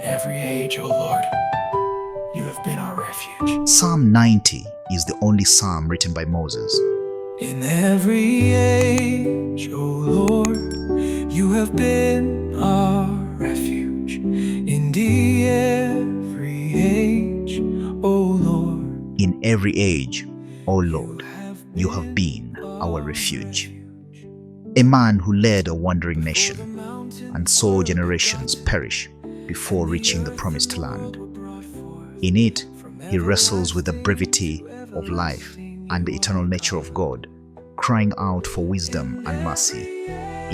In every age, O Lord, you have been our refuge. Psalm 90 is the only psalm written by Moses. In every age, O Lord, you have been our refuge. In the every age, O Lord. In every age, O Lord, you have been our refuge. A man who led a wandering nation and saw generations perish before reaching the promised land. In it, he wrestles with the brevity of life and the eternal nature of God, crying out for wisdom and mercy.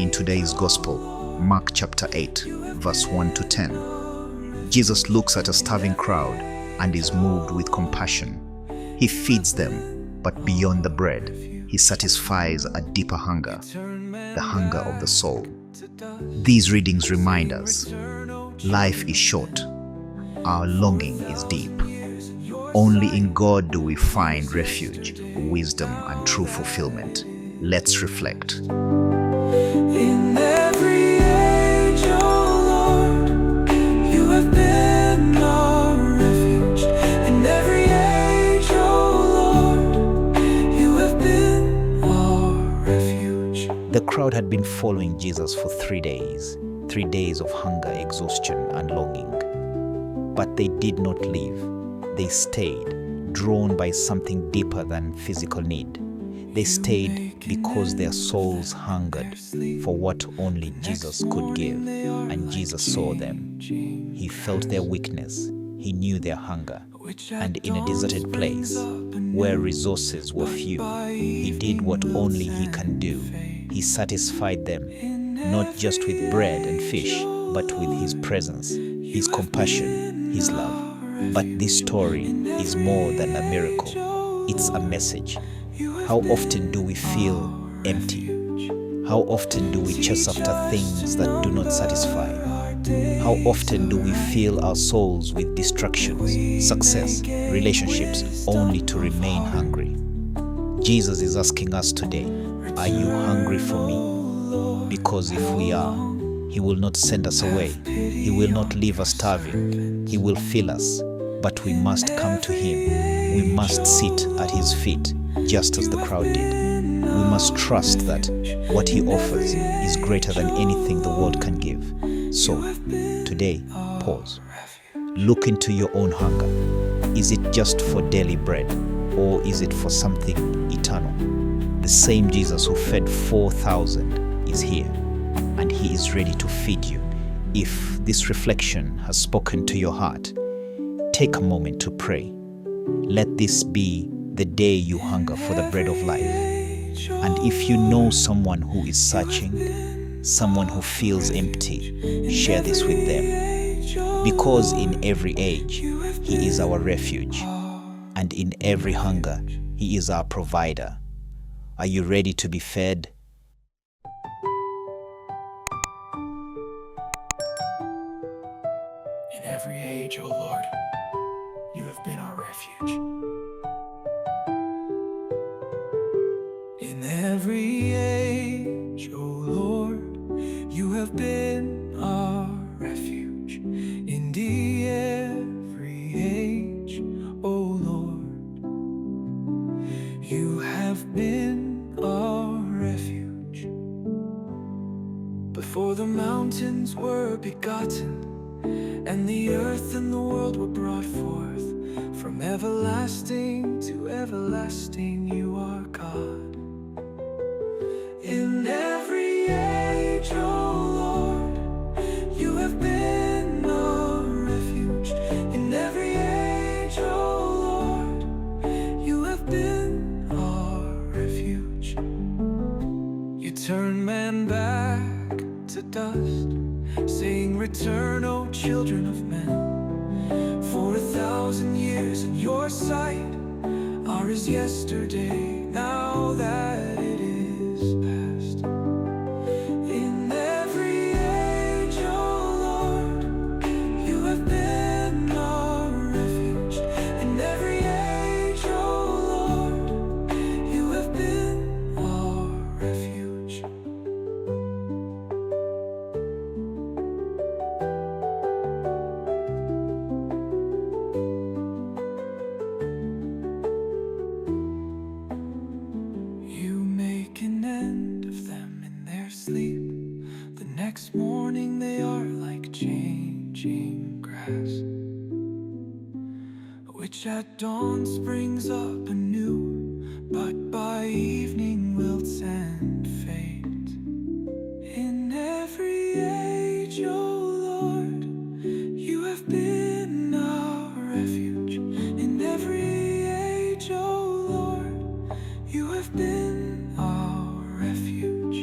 In today's Gospel, Mark chapter 8, verse 1 to 10, Jesus looks at a starving crowd and is moved with compassion. He feeds them, but beyond the bread, he satisfies a deeper hunger, the hunger of the soul. These readings remind us, life is short, our longing is deep. Only in God do we find refuge, wisdom, and true fulfillment. Let's reflect. In every age, O Lord, you have been our refuge. In every age, O Lord, you have been our refuge. The crowd had been following Jesus for 3 days, 3 days of hunger, exhaustion, and longing. But they did not leave. They stayed, drawn by something deeper than physical need. They stayed because their souls hungered for what only Jesus could give, and Jesus saw them. He felt their weakness, he knew their hunger, and in a deserted place where resources were few, he did what only he can do. He satisfied them, not just with bread and fish, but with his presence, his compassion, his love. But this story is more than a miracle. It's a message. How often do we feel empty? How often do we chase after things that do not satisfy? How often do we fill our souls with distractions, success, relationships, only to remain hungry? Jesus is asking us today, are you hungry for me? Because if we are, He will not send us away. He will not leave us starving. He will fill us. But we must come to Him. We must sit at His feet, just as the crowd did. We must trust that what He offers is greater than anything the world can give. So, today, pause. Look into your own hunger. Is it just for daily bread, or is it for something eternal? The same Jesus who fed 4,000 is here, and He is ready to feed you. If this reflection has spoken to your heart, take a moment to pray. Let this be the day you hunger for the bread of life. And if you know someone who is searching, someone who feels empty, share this with them. Because in every age, He is our refuge. And in every hunger, He is our provider. Are you ready to be fed? In every age, O Lord, you have been our refuge. In every age, O Lord, you have been our refuge. In the every age, O Lord, you have been our refuge. Before the mountains were begotten, and the earth and the world were brought forth, from everlasting to everlasting you are God. In every age, O Lord, you have been our refuge. In every age, O Lord, you have been our refuge. You turn man back to dust, saying, return, O children of men. For 1,000 years in your sight are as yesterday, now that it is past. In every age, O Lord, you have been our refuge. In every age, O Lord, you have been our refuge. morning they are like changing grass, which at dawn springs up anew, but by evening wilts and fades. In every age, O Lord, you have been our refuge. In every age, O Lord, you have been our refuge.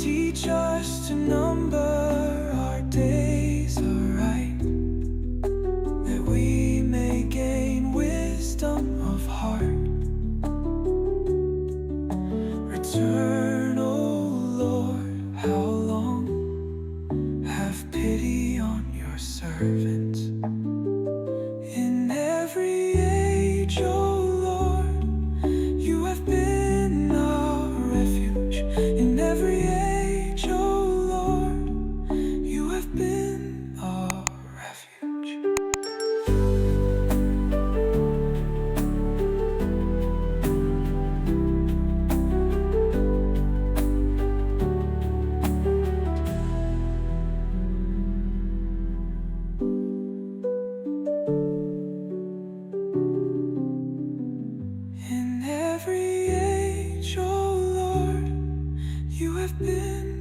Teach us to number our days aright, that we may gain wisdom of heart. Return, O Lord, how long? Have pity on your servant. In every age, O Lord, you have been our refuge. In every age, O Lord, you have been our refuge. In every age, O Lord, you have been